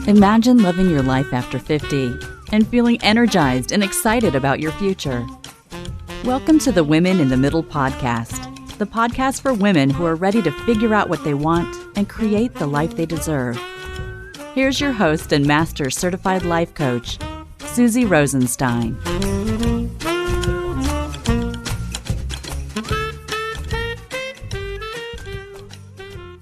Imagine living your life after 50 and feeling energized and excited about your future. Welcome to the Women in the Middle podcast, the podcast for women who are ready to figure out what they want and create the life they deserve. Here's your host and Master Certified Life Coach, Susie Rosenstein.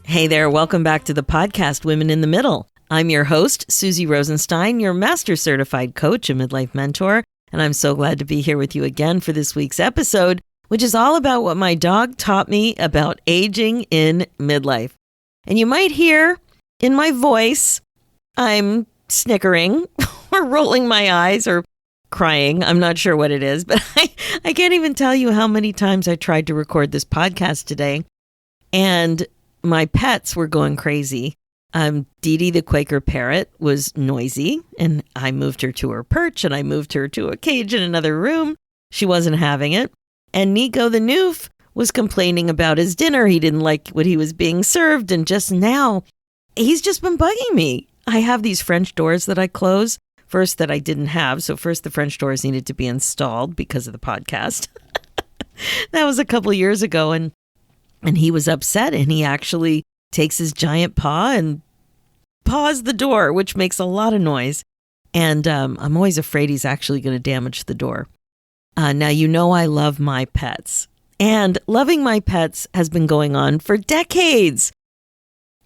Hey there, welcome back to the podcast, Women in the Middle. I'm your host, Susie Rosenstein, your Master Certified Coach and Midlife Mentor, and I'm so glad to be here with you again for this week's episode, which is all about what my dog taught me about aging in midlife. And you might hear in my voice, I'm snickering or rolling my eyes or crying. I'm not sure what it is, but I can't even tell you how many times I tried to record this podcast today, and my pets were going crazy. Dee Dee, the Quaker parrot, was noisy, and I moved her to her perch, and I moved her to a cage in another room. She wasn't having it. And Nico, the Noof, was complaining about his dinner. He didn't like what he was being served, and just now, he's just been bugging me. I have these French doors that I close, first that I didn't have. So first the French doors needed to be installed because of the podcast. That was a couple of years ago, and he was upset, and he actually takes his giant paw and paws the door, which makes a lot of noise. And I'm always afraid he's actually going to damage the door. Now, you know I love my pets. And loving my pets has been going on for decades.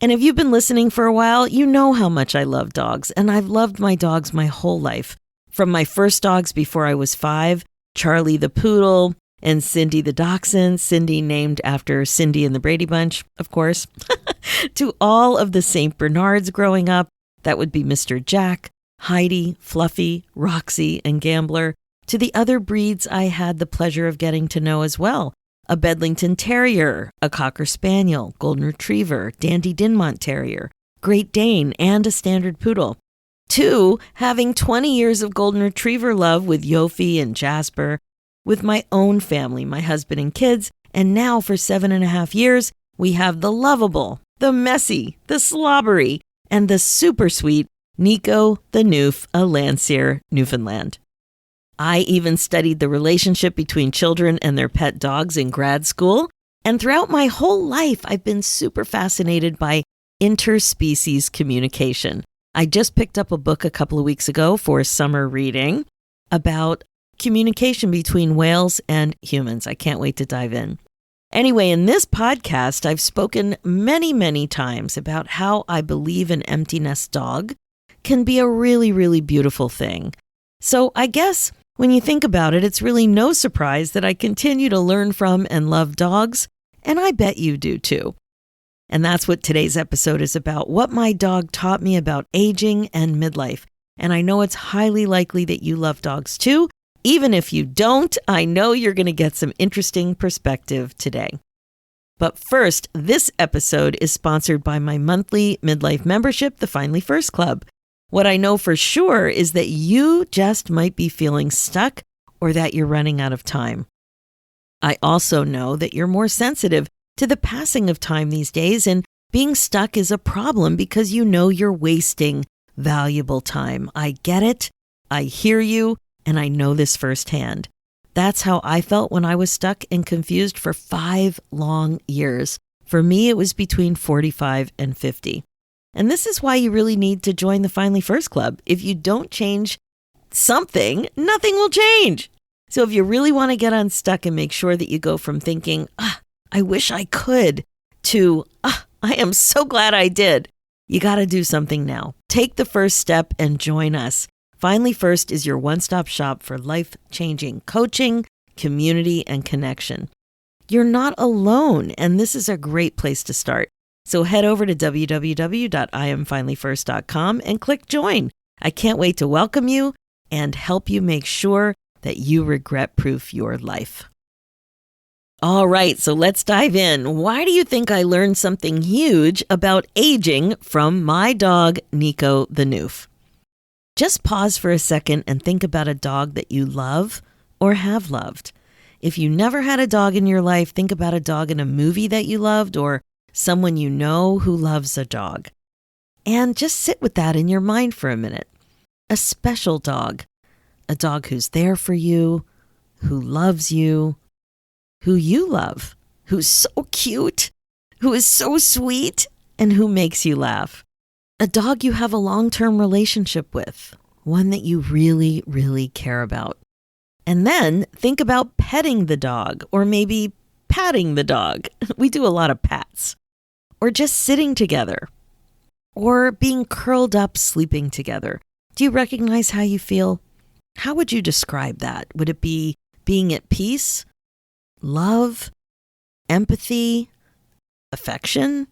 And if you've been listening for a while, you know how much I love dogs. And I've loved my dogs my whole life. From my first dogs before I was 5, Charlie the Poodle, and Cindy the Dachshund, Cindy named after Cindy and the Brady Bunch, of course, to all of the St. Bernards growing up. That would be Mr. Jack, Heidi, Fluffy, Roxy, and Gambler, to the other breeds I had the pleasure of getting to know as well. A Bedlington Terrier, a Cocker Spaniel, Golden Retriever, Dandy Dinmont Terrier, Great Dane, and a Standard Poodle. 2, having 20 years of Golden Retriever love with Yofi and Jasper, with my own family, my husband and kids, and now for 7.5 years, we have the lovable, the messy, the slobbery, and the super sweet Nico the Noof, a Landseer, Newfoundland. I even studied the relationship between children and their pet dogs in grad school, and throughout my whole life, I've been super fascinated by interspecies communication. I just picked up a book a couple of weeks ago for summer reading about communication between whales and humans. I can't wait to dive in. Anyway, in this podcast, I've spoken many times about how I believe an empty nest dog can be a really beautiful thing. So I guess when you think about it, it's really no surprise that I continue to learn from and love dogs, and I bet you do too. And that's what today's episode is about, what my dog taught me about aging and midlife. And I know it's highly likely that you love dogs too. Even if you don't, I know you're going to get some interesting perspective today. But first, this episode is sponsored by my monthly midlife membership, the Finally First Club. What I know for sure is that you just might be feeling stuck or that you're running out of time. I also know that you're more sensitive to the passing of time these days, and being stuck is a problem because you know you're wasting valuable time. I get it. I hear you. And I know this firsthand. That's how I felt when I was stuck and confused for 5 long years. For me, it was between 45 and 50. And this is why you really need to join the Finally First Club. If you don't change something, nothing will change. So if you really want to get unstuck and make sure that you go from thinking, I wish I could, to, I am so glad I did, you got to do something now. Take the first step and join us. Finally First is your one-stop shop for life-changing coaching, community, and connection. You're not alone, and this is a great place to start. So head over to www.iamfinallyfirst.com and click join. I can't wait to welcome you and help you make sure that you regret-proof your life. All right, so let's dive in. Why do you think I learned something huge about aging from my dog, Nico the Noof? Just pause for a second and think about a dog that you love or have loved. If you never had a dog in your life, think about a dog in a movie that you loved or someone you know who loves a dog. And just sit with that in your mind for a minute. A special dog, a dog who's there for you, who loves you, who you love, who's so cute, who is so sweet, and who makes you laugh. A dog you have a long-term relationship with, one that you really, really care about. And then think about petting the dog, or maybe patting the dog. We do a lot of pats. Or just sitting together. Or being curled up sleeping together. Do you recognize how you feel? How would you describe that? Would it be being at peace, love, empathy, affection,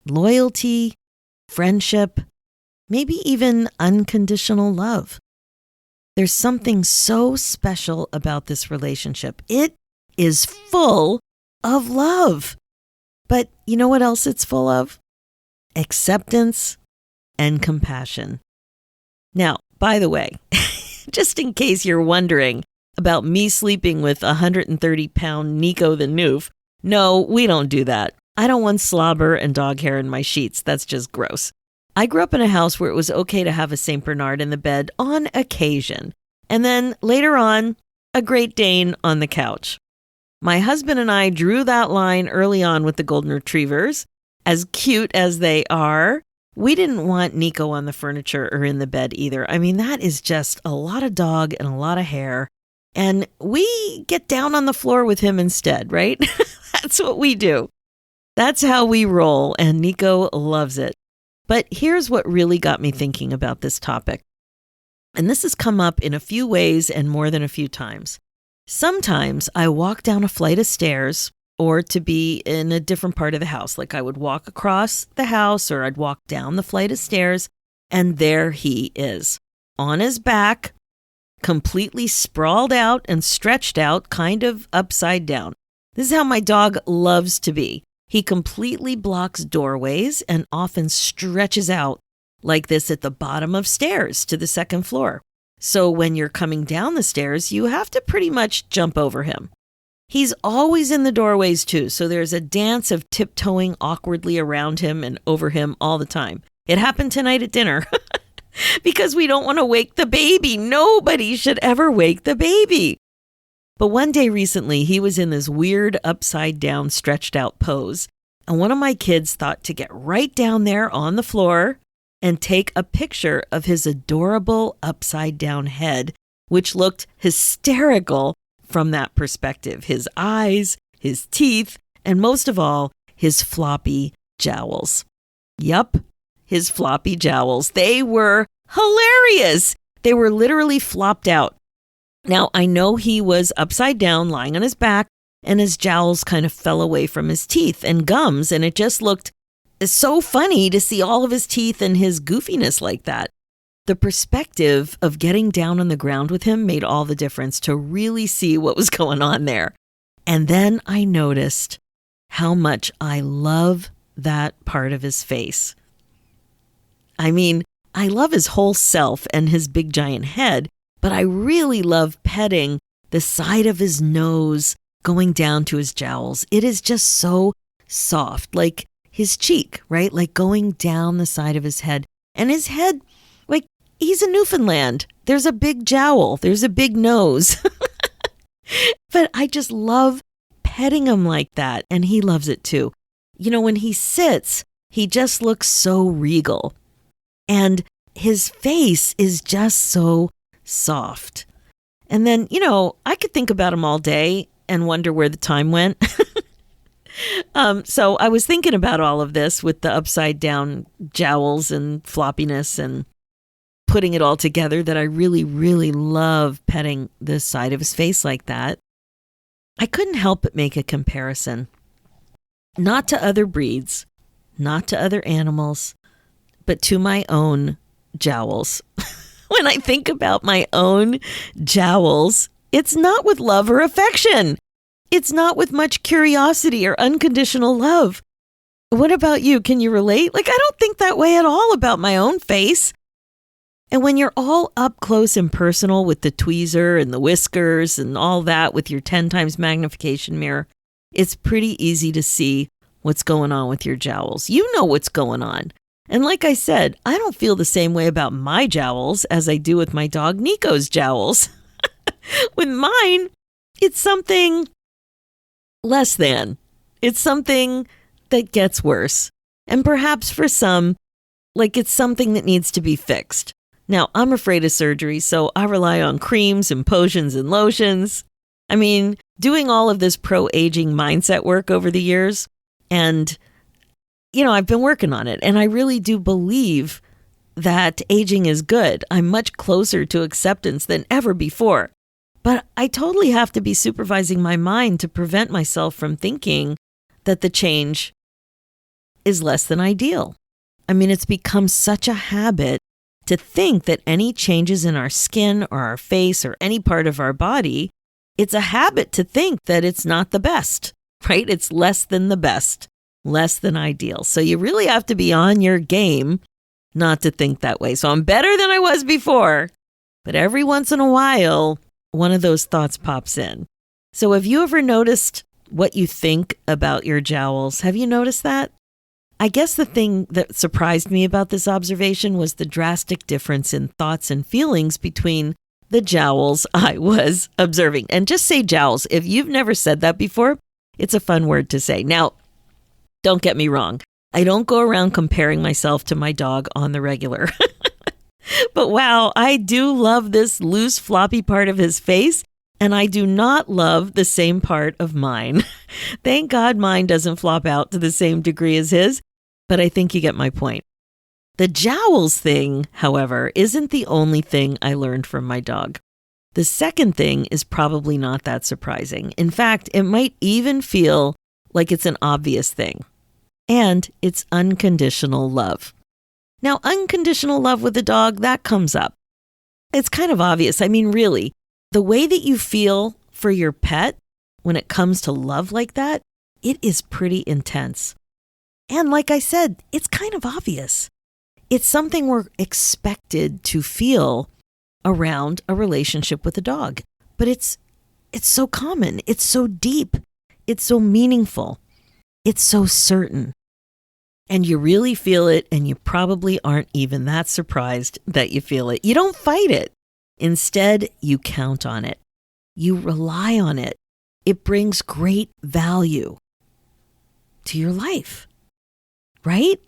loyalty, friendship, maybe even unconditional love? There's something so special about this relationship. It is full of love. But you know what else it's full of? Acceptance and compassion. Now, by the way, just in case you're wondering about me sleeping with 130-pound Nico the Noof, no, we don't do that. I don't want slobber and dog hair in my sheets. That's just gross. I grew up in a house where it was okay to have a St. Bernard in the bed on occasion. And then later on, a Great Dane on the couch. My husband and I drew that line early on with the Golden Retrievers. As cute as they are, we didn't want Nico on the furniture or in the bed either. I mean, that is just a lot of dog and a lot of hair. And we get down on the floor with him instead, right? That's what we do. That's how we roll, and Nico loves it. But here's what really got me thinking about this topic. And this has come up in a few ways and more than a few times. Sometimes I walk down a flight of stairs, or to be in a different part of the house. Like I would walk across the house, or I'd walk down the flight of stairs, and there he is, on his back, completely sprawled out and stretched out, kind of upside down. This is how my dog loves to be. He completely blocks doorways and often stretches out like this at the bottom of stairs to the second floor. So when you're coming down the stairs, you have to pretty much jump over him. He's always in the doorways too, so there's a dance of tiptoeing awkwardly around him and over him all the time. It happened tonight at dinner because we don't want to wake the baby. Nobody should ever wake the baby. But one day recently, he was in this weird upside down stretched out pose, and one of my kids thought to get right down there on the floor and take a picture of his adorable upside down head, which looked hysterical from that perspective. His eyes, his teeth, and most of all, his floppy jowls. Yup, his floppy jowls. They were hilarious. They were literally flopped out. Now, I know he was upside down, lying on his back, and his jowls kind of fell away from his teeth and gums, and it just looked so funny to see all of his teeth and his goofiness like that. The perspective of getting down on the ground with him made all the difference to really see what was going on there. And then I noticed how much I love that part of his face. I mean, I love his whole self and his big giant head, but I really love petting the side of his nose going down to his jowls. It is just so soft, like his cheek, right? Like going down the side of his head. And his head, like he's a Newfoundland. There's a big jowl. There's a big nose. But I just love petting him like that. And he loves it too. You know, when he sits, he just looks so regal. And his face is just so soft. And then, you know, I could think about him all day and wonder where the time went. So I was thinking about all of this with the upside down jowls and floppiness and putting it all together, that I really, really love petting the side of his face like that. I couldn't help but make a comparison. Not to other breeds, not to other animals, but to my own jowls. When I think about my own jowls, it's not with love or affection. It's not with much curiosity or unconditional love. What about you? Can you relate? Like, I don't think that way at all about my own face. And when you're all up close and personal with the tweezer and the whiskers and all that with your 10 times magnification mirror, it's pretty easy to see what's going on with your jowls. You know what's going on. And like I said, I don't feel the same way about my jowls as I do with my dog Nico's jowls. With mine, it's something less than. It's something that gets worse. And perhaps for some, like it's something that needs to be fixed. Now, I'm afraid of surgery, so I rely on creams and potions and lotions. I mean, doing all of this pro-aging mindset work over the years, and, I've been working on it, and I really do believe that aging is good. I'm much closer to acceptance than ever before. But I totally have to be supervising my mind to prevent myself from thinking that the change is less than ideal. I mean, it's become such a habit to think that any changes in our skin or our face or any part of our body, it's a habit to think that it's not the best, right? It's less than the best, less than ideal. So you really have to be on your game not to think that way. So I'm better than I was before, but every once in a while, one of those thoughts pops in. So have you ever noticed what you think about your jowls? Have you noticed that? I guess the thing that surprised me about this observation was the drastic difference in thoughts and feelings between the jowls I was observing. And just say jowls. If you've never said that before, it's a fun word to say. Now, don't get me wrong. I don't go around comparing myself to my dog on the regular. But wow, I do love this loose, floppy part of his face, and I do not love the same part of mine. Thank God mine doesn't flop out to the same degree as his, but I think you get my point. The jowls thing, however, isn't the only thing I learned from my dog. The second thing is probably not that surprising. In fact, it might even feel like it's an obvious thing. And it's unconditional love. Now, unconditional love with a dog, that comes up. It's kind of obvious. I mean, really, the way that you feel for your pet when it comes to love like that, it is pretty intense. And like I said, it's kind of obvious. It's something we're expected to feel around a relationship with a dog. But it's so common. It's so deep. It's so meaningful. It's so certain. And you really feel it, and you probably aren't even that surprised that you feel it. You don't fight it. Instead, you count on it. You rely on it. It brings great value to your life, right?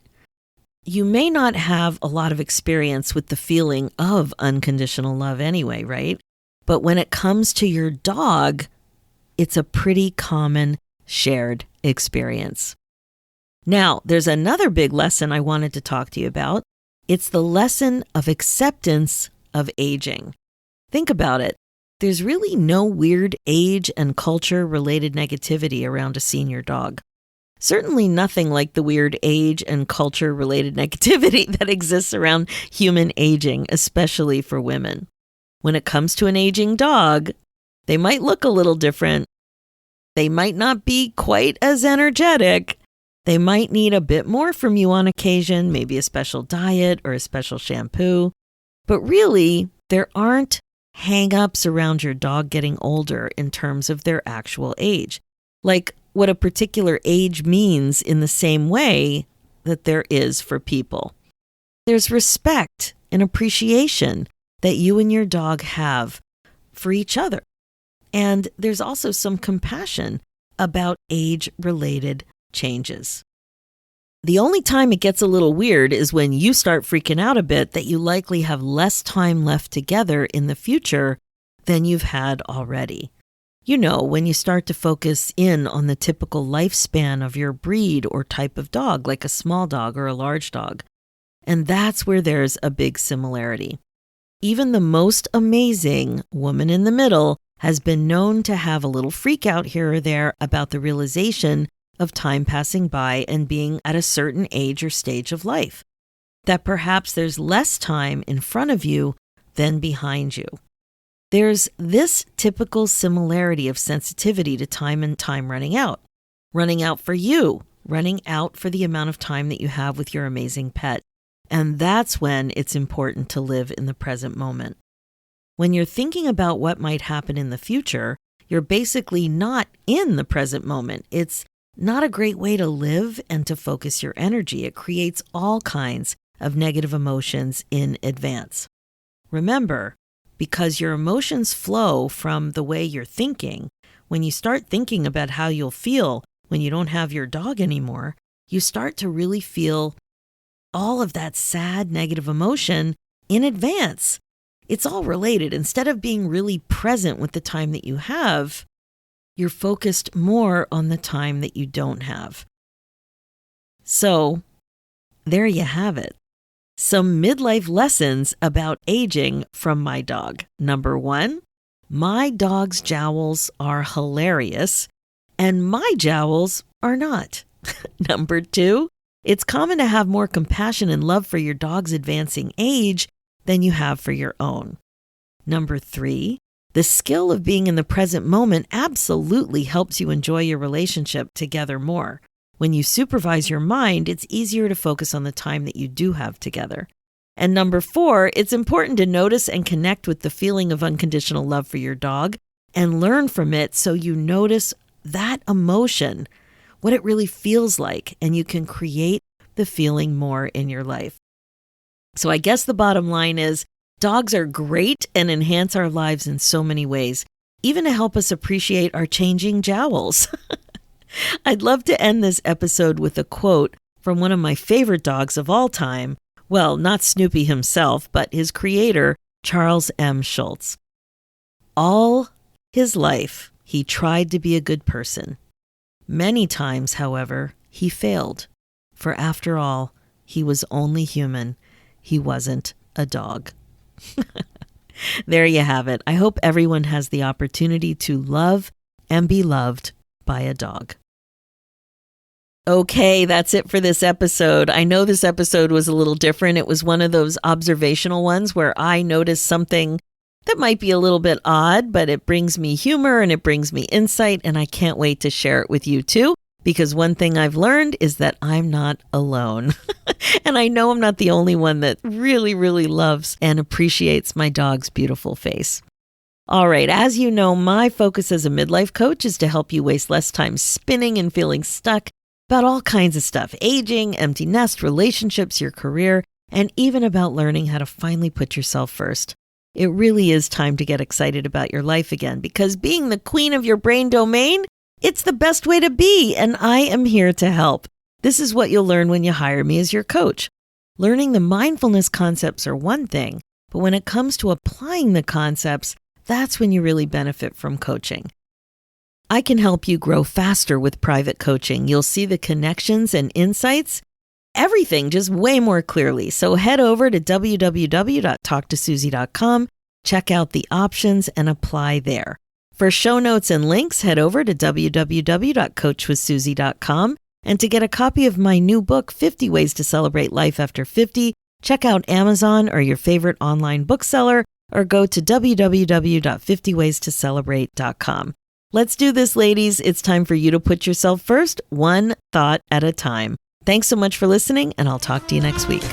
You may not have a lot of experience with the feeling of unconditional love anyway, right? But when it comes to your dog, it's a pretty common shared experience. Now, there's another big lesson I wanted to talk to you about. It's the lesson of acceptance of aging. Think about it. There's really no weird age and culture related negativity around a senior dog. Certainly nothing like the weird age and culture related negativity that exists around human aging, especially for women. When it comes to an aging dog, they might look a little different. They might not be quite as energetic. They might need a bit more from you on occasion, maybe a special diet or a special shampoo. But really, there aren't hang-ups around your dog getting older in terms of their actual age. Like what a particular age means in the same way that there is for people. There's respect and appreciation that you and your dog have for each other. And there's also some compassion about age-related changes. The only time it gets a little weird is when you start freaking out a bit that you likely have less time left together in the future than you've had already. You know, when you start to focus in on the typical lifespan of your breed or type of dog, like a small dog or a large dog. And that's where there's a big similarity. Even the most amazing woman in the middle has been known to have a little freak out here or there about the realization of time passing by and being at a certain age or stage of life, that perhaps there's less time in front of you than behind you. There's this typical similarity of sensitivity to time and time running out for you, running out for the amount of time that you have with your amazing pet. And that's when it's important to live in the present moment. When you're thinking about what might happen in the future, you're basically not in the present moment. It's not a great way to live and to focus your energy. It creates all kinds of negative emotions in advance. Remember, because your emotions flow from the way you're thinking, when you start thinking about how you'll feel when you don't have your dog anymore, you start to really feel all of that sad, negative emotion in advance. It's all related. Instead of being really present with the time that you have, you're focused more on the time that you don't have. So, there you have it. Some midlife lessons about aging from my dog. Number 1, my dog's jowls are hilarious, and my jowls are not. Number 2, it's common to have more compassion and love for your dog's advancing age than you have for your own. Number 3, the skill of being in the present moment absolutely helps you enjoy your relationship together more. When you supervise your mind, it's easier to focus on the time that you do have together. And number 4, it's important to notice and connect with the feeling of unconditional love for your dog and learn from it so you notice that emotion, what it really feels like, and you can create the feeling more in your life. So I guess the bottom line is dogs are great and enhance our lives in so many ways, even to help us appreciate our changing jowls. I'd love to end this episode with a quote from one of my favorite dogs of all time. Well, not Snoopy himself, but his creator, Charles M. Schulz. All his life, he tried to be a good person. Many times, however, he failed. For after all, he was only human. He wasn't a dog. There you have it. I hope everyone has the opportunity to love and be loved by a dog. Okay, that's it for this episode. I know this episode was a little different. It was one of those observational ones where I noticed something that might be a little bit odd, but it brings me humor and it brings me insight, and I can't wait to share it with you too, because one thing I've learned is that I'm not alone. And I know I'm not the only one that really, really loves and appreciates my dog's beautiful face. All right, as you know, my focus as a midlife coach is to help you waste less time spinning and feeling stuck about all kinds of stuff: aging, empty nest, relationships, your career, and even about learning how to finally put yourself first. It really is time to get excited about your life again, because being the queen of your brain domain, it's the best way to be, and I am here to help. This is what you'll learn when you hire me as your coach. Learning the mindfulness concepts are one thing, but when it comes to applying the concepts, that's when you really benefit from coaching. I can help you grow faster with private coaching. You'll see the connections and insights, everything just way more clearly. So head over to www.talktosusie.com, check out the options, and apply there. For show notes and links, head over to www.coachwithsusie.com. And to get a copy of my new book, 50 Ways to Celebrate Life After 50, check out Amazon or your favorite online bookseller, or go to www.50waystoCelebrate.com. Let's do this, ladies. It's time for you to put yourself first, one thought at a time. Thanks so much for listening, and I'll talk to you next week.